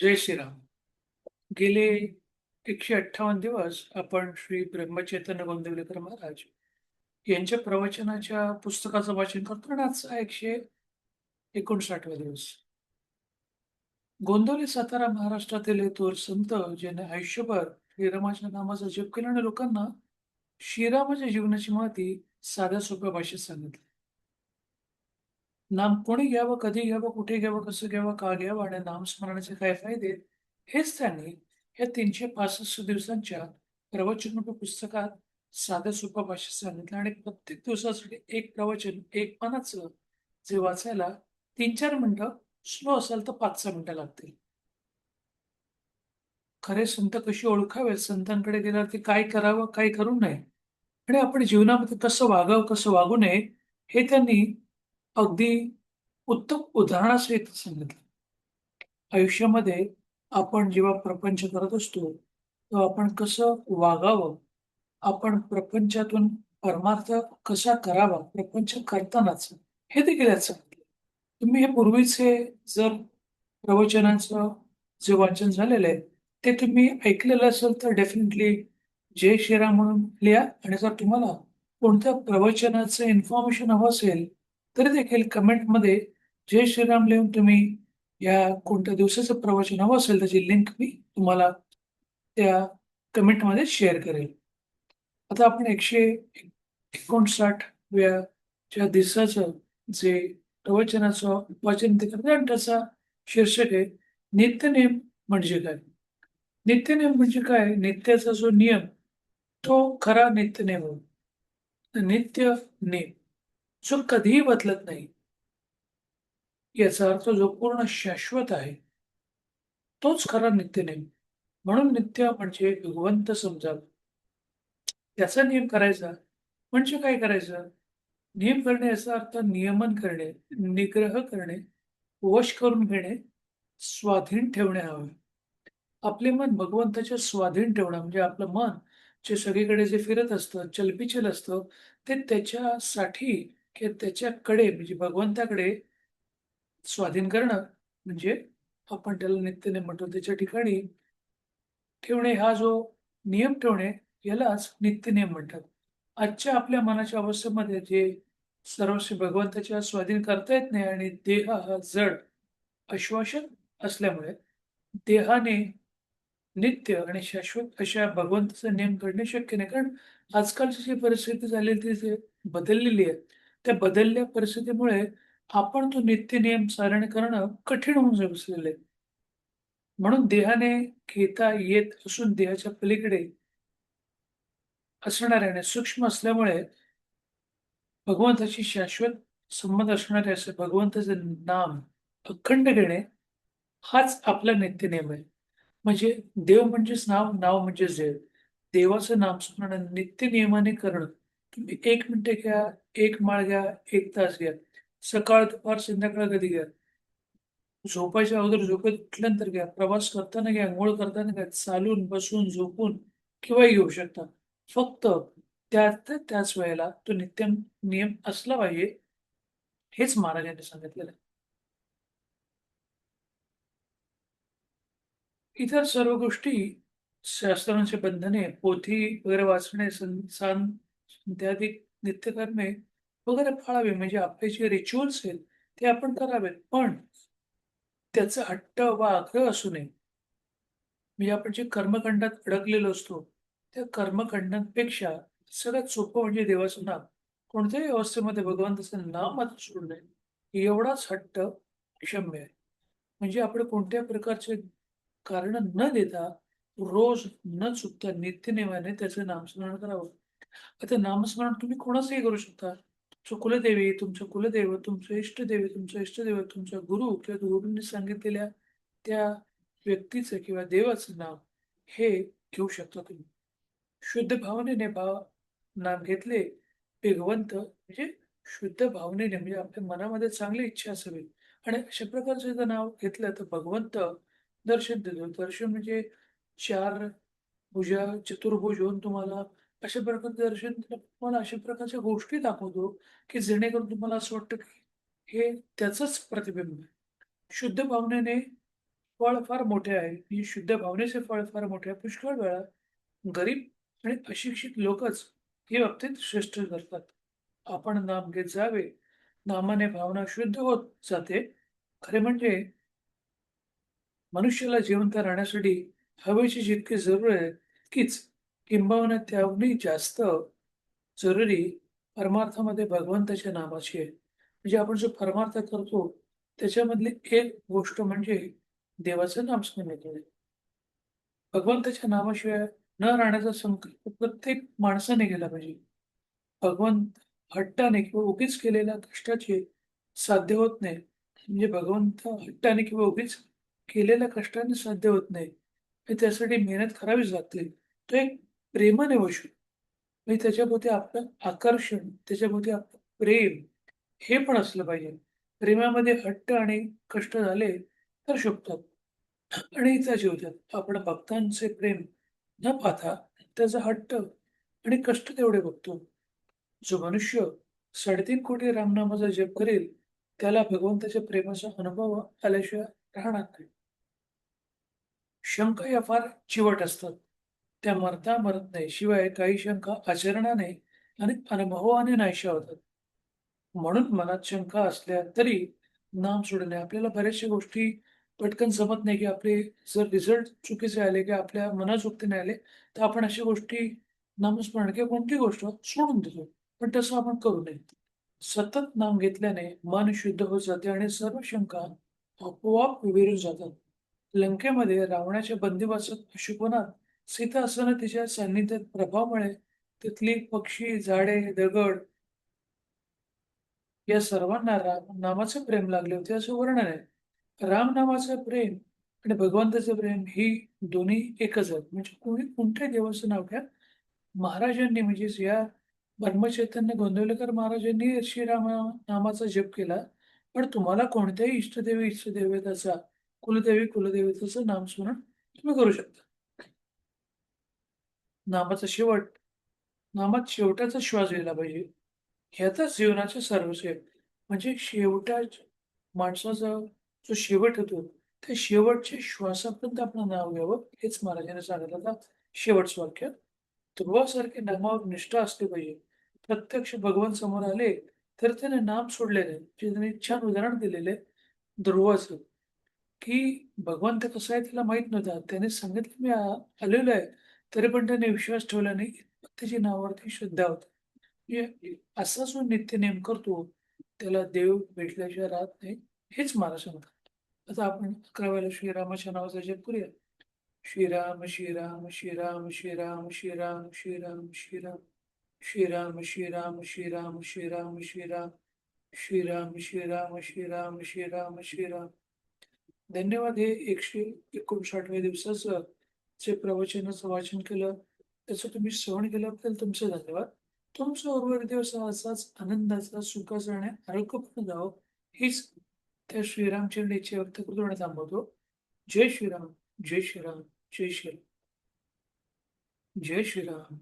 जय श्रीराम. गेले 158 दिवस आपण श्री ब्रह्मचैतन्य गोंदवलेकर महाराज यांच्या प्रवचनाच्या पुस्तकाचं वाचन करतो आणि आजचा 159वा दिवस. गोंदवले सातारा महाराष्ट्रातील हे थोर संत ज्याने आयुष्यभर श्रीरामाच्या नामाचा जप केला आणि लोकांना श्रीरामाच्या जीवनाची माहिती साध्या सोप्या भाषेत सांगितली. नाम कोणी घ्यावं, कधी घ्यावं, कुठे घ्यावं, कसं घ्यावं, का घ्यावं आणि नामस्मरणाचे काय फायदे, हेच त्यांनी या 365 दिवसांच्या प्रवचनरूपी पुस्तकात साध्या सोप्या भाषेत सांगितलं आणि प्रत्येक दिवसासाठी एक प्रवचन, एक पानाचं जे वाचायला 3-4 मिनिटं, स्लो असेल तर 5-6 मिनिटं लागतील. खरे संत कशी ओळखावेत, संतांकडे गेल्यावरती काय करावं, काय करू नये आणि आपण जीवनामध्ये कसं वागावं, कसं वागू नये, हे त्यांनी अगदी उत्तम उदाहरणासहित सांगितलं. आयुष्यामध्ये आपण जेव्हा प्रपंच करत असतो, तेव्हा आपण कसं वागावं, आपण प्रपंचातून परमार्थ कसा करावा, प्रपंच करतानाच, हे देखील यात सांगितलं. तुम्ही हे पूर्वीचे जर प्रवचनांचं जे वाचन झालेलं आहे, ते तुम्ही ऐकलेलं असेल तर डेफिनेटली जय श्रीराम म्हणून लिहा आणि जर तुम्हाला कोणत्या प्रवचनाचं इन्फॉर्मेशन हवं असेल, तरी देखील कमेंटमध्ये जय श्रीराम लिहून तुम्ही या कोणत्या दिवसाचं प्रवचन हवं असेल त्याची लिंक मी तुम्हाला त्या कमेंटमध्ये शेअर करेल. आता आपण 159व्या च्या दिवसाचं जे प्रवचनाचं वाचन ते करतो आणि त्याचा शीर्षक आहे नित्यनेम म्हणजे काय? नित्यनेम म्हणजे काय? नित्याचा जो नियम तो खरा नित्यनेम होय. नित्य नेम जो कधीही बदलत नाही. याचा अर्थ जो पूर्ण शाश्वत आहे, तोच खरा नित्यनेम. म्हणून नित्य म्हणजे भगवंत समजावं. त्याचा नियम करायचा म्हणजे काय करायचं? नियम करणे याचा अर्थ नियमन करणे, निग्रह करणे, वश करून घेणे, स्वाधीन ठेवणे हवे. आपले मन भगवंताच्या स्वाधीन ठेवणं म्हणजे आपलं मन जे सगळीकडे जे फिरत असतं, चलबिचल असतं, ते त्याच्यासाठी किंवा त्याच्याकडे म्हणजे भगवंताकडे स्वाधीन करणं म्हणजे आपण त्याला नित्यनेम म्हणतो. त्याच्या ठिकाणी ठेवणे हा जो नियम ठेवणे यालाच नित्यनेम म्हणतात. आजच्या आपल्या मनाच्या अवस्थेमध्ये जे सर्वस्वी भगवंताच्या स्वाधीन करता येत नाही आणि देह हा जड, अश्वासन असल्यामुळे देहाने नित्य आणि शाश्वत अशा भगवंताचा नियम घडणे शक्य नाही. कारण आजकालची जी परिस्थिती झालेली ती जी बदललेली आहे. त्या बदललेल्या परिस्थितीमुळे आपण तो नित्य नियम चालणे करणं कठीण होऊन बसलेलं आहे. म्हणून देहाने घेता येत असून देहाच्या पलीकडे असणारे आणि सूक्ष्म असल्यामुळे भगवंताशी शाश्वत संबंध असणारे असे भगवंताचे नाम अखंड घेणे हाच आपला नित्यनेम आहे. म्हणजे देव म्हणजेच नाव, नाव म्हणजेच देव. देवाचं नामस्मरण नित्य नियमाने करणं. तुम्ही 1 मिनिटं घ्या, 1 माळ घ्या, 1 तास घ्या. सकाळ, दुपार, संध्याकाळ कधी घ्या. झोपायच्या अगोदर झोपेत उठल्यानंतर घ्या. प्रवास करताना घ्या, अंघोळ करताना घ्या. चालून, बसून, झोपून केव्हाही घेऊ शकता. फक्त त्याच वेळेला तो नित्य नियम असला पाहिजे, हेच महाराजांनी सांगितलेलं आहे. इतर सर्व गोष्टी शास्त्रांची बंधने, पोथी वगैरे वाचणे, इत्यादी नित्यकर्मे वगैरे पाळावे. म्हणजे आपले जे रिच्युअल्स आहेत, ते आपण करावेत. पण त्याचा हट्ट वा आग्रह असू नये. म्हणजे आपण जे कर्मकांडात अडकलेलो असतो, त्या कर्मकांडांपेक्षा सगळ्यात सोपं म्हणजे देवाचं नाम. कोणत्याही अवस्थेमध्ये भगवंताचं नाम मात्र सोडू नये. एवढाच हट्ट क्षम्य आहे. म्हणजे आपण कोणत्याही प्रकारचे कारण न देता रोज न चुकता नित्यनेमाने त्याचं नामस्मरण करावं. आता नामस्मरण तुम्ही कोणाचंही करू शकता. तुमचं कुलदेवी, तुमचं कुलदैवत, तुमचं इष्टदेव, तुमचं इष्टदैवत, तुमचा गुरु किंवा गुरूंनी सांगितलेल्या त्या व्यक्तीचं किंवा देवाचं नाव हे घेऊ शकता तुम्ही. शुद्ध भावनेने नाम घेतले, भगवंत म्हणजे शुद्ध भावनेने म्हणजे आपल्या मनामध्ये चांगली इच्छा असावी आणि अशा प्रकारचं जर नाव घेतलं तर भगवंत दर्शन देतो. दर्शन म्हणजे 4 भुजा, चतुर्भुज होऊन तुम्हाला अशा प्रकारचं दर्शन दिलं, तुम्हाला अशा प्रकारच्या गोष्टी दाखवतो, की जेणेकरून तुम्हाला असं वाटतं, की हे त्याचंच प्रतिबिंब आहे. शुद्ध भावनेने फळ फार मोठे आहे, म्हणजे शुद्ध भावनेचे फळ फार मोठे आहे. पुष्कळ वेळा गरीब आणि अशिक्षित लोकच हे बाबतीत श्रेष्ठ ठरतात. आपण नाम घेत जावे, नामाने भावना शुद्ध होत जाते. खरे म्हणजे मनुष्याला जिवंत राहण्यासाठी हवेची जितकी जरूर आहे, तितकीच किंबहुना त्याहूनही जास्त जरुरी परमार्थामध्ये भगवंताच्या नामाची आहे. म्हणजे आपण जो परमार्थ करतो, त्याच्यामधली एक गोष्ट म्हणजे देवाचं नामस्मरण करणे. भगवंताच्या नामाशिवाय न राहण्याचा संकल्प प्रत्येक माणसाने केला पाहिजे. भगवंत हट्टाने किंवा उगीच केलेल्या कष्टाचे साध्य होत नाही. म्हणजे भगवंत हट्टाने किंवा उगीच केलेल्या कष्टाने साध्य होत नाही. आणि त्यासाठी मेहनत करावीच लागते. तो एक प्रेमाने वशू म्हणजे त्याच्याभोवती आपलं आकर्षण, त्याच्याभोवती आपलं प्रेम हे पण असलं पाहिजे. प्रेमामध्ये हट्ट आणि कष्ट झाले तर शोभतात आणि जीव देतात. आपण भक्तांचे प्रेम न पाहता त्याचा हट्ट आणि कष्ट तेवढे बघतो. जो मनुष्य 3.5 कोटी रामनामाचा जप करेल, त्याला भगवंताच्या प्रेमाचा अनुभव आल्याशिवाय राहणार नाही. शंका या फार चिवट असतात. त्या मरता मरत नाही. शिवाय काही शंका आचरणाने आणि अनुभवाने नाहीशा होतात. म्हणून मनात शंका असल्या तरी नाम सोडणे. आपल्याला बऱ्याचशा गोष्टी पटकन जमत नाही, की आपले जर रिझल्ट चुकीचे आले किंवा आपल्या मनोजुक्ती नाही आले, तर आपण अशा गोष्टी नामस्मरण किंवा कोणतीही गोष्ट सोडून देतो. पण तसं आपण करू नये. सतत नाम घेतल्याने मन शुद्ध होत जाते आणि सर्व शंका आपोआप विरून जातात. लंकेमध्ये रावणाच्या बंदिवासात अशुपनात सीता असताना तिच्या सान्निध्यात प्रभावामुळे तिथली पक्षी, झाडे, दगड या सर्वांना राम नामाचे प्रेम लागले होते असं वर्णन आहे. राम नामाचं प्रेम आणि भगवंताचं प्रेम ही दोन्ही एकच आहेत. म्हणजे कोणी कोणत्याही देवाचं नाव घ्या. महाराजांनी म्हणजेच या ब्रह्मचैतन्य गोंदवलेकर महाराजांनी श्रीराम नामाचा जप केला. पण तुम्हाला कोणत्याही इष्टदेवी इष्टदैवताचा, कुलदेवी कुलदैवताचं नामस्मरण तुम्ही करू शकता. नामाचा शेवट नामात शेवटाचा श्वास घ्यायला पाहिजे. ह्यातच जीवनाचे सर्वस्व आहे. म्हणजे माणसाचा जो शेवट होतो, त्या शेवटच्या श्वासापर्यंत आपलं नाव घ्यावं, हेच महाराजांनी सांगितलं होतं. शेवटचं वाक्य. ध्रुवासारखे नामावर निष्ठा असली पाहिजे. प्रत्यक्ष भगवान समोर आले, तर त्याने नाम सोडले नाही. म्हणजे त्यांनी छान उदाहरण दिलेलं आहे ध्रुवाचं, की भगवंत कसा आहे त्याला माहीत नव्हता. त्याने सांगितलं, "मी आलेलो आहे." तरी पण त्याने विश्वास ठेवला नाही. त्याच्या नावावरती श्रद्धा होती. म्हणजे असा जो नित्यनेम करतो, त्याला देव भेटल्याशिवाय राहत नाही, हेच महाराज सांगतात. आता आपण 11व्याला श्रीरामाच्या नावाचा जप करूया. श्रीराम श्रीराम श्रीराम श्रीराम श्रीराम श्रीराम श्रीराम श्रीराम श्रीराम श्रीराम श्रीराम श्रीराम श्रीराम श्रीराम श्रीराम श्रीराम श्रीराम. धन्यवाद. हे 159व्या दिवसाचं जे प्रवचनाचं वाचन केलं, त्याचं तुम्ही श्रवण केल्याबद्दल तुमचे धन्यवाद. तुमचा उर्वरित दिवस हा असाच आनंदाचा, सुखाचा आणि आरोग्यपूर्ण जावो, हीच त्या श्रीरामचंद्र इच्छा व्यक्त करतो आणि थांबवतो. जय श्रीराम, जय श्रीराम, जय श्रीराम, जय श्रीराम.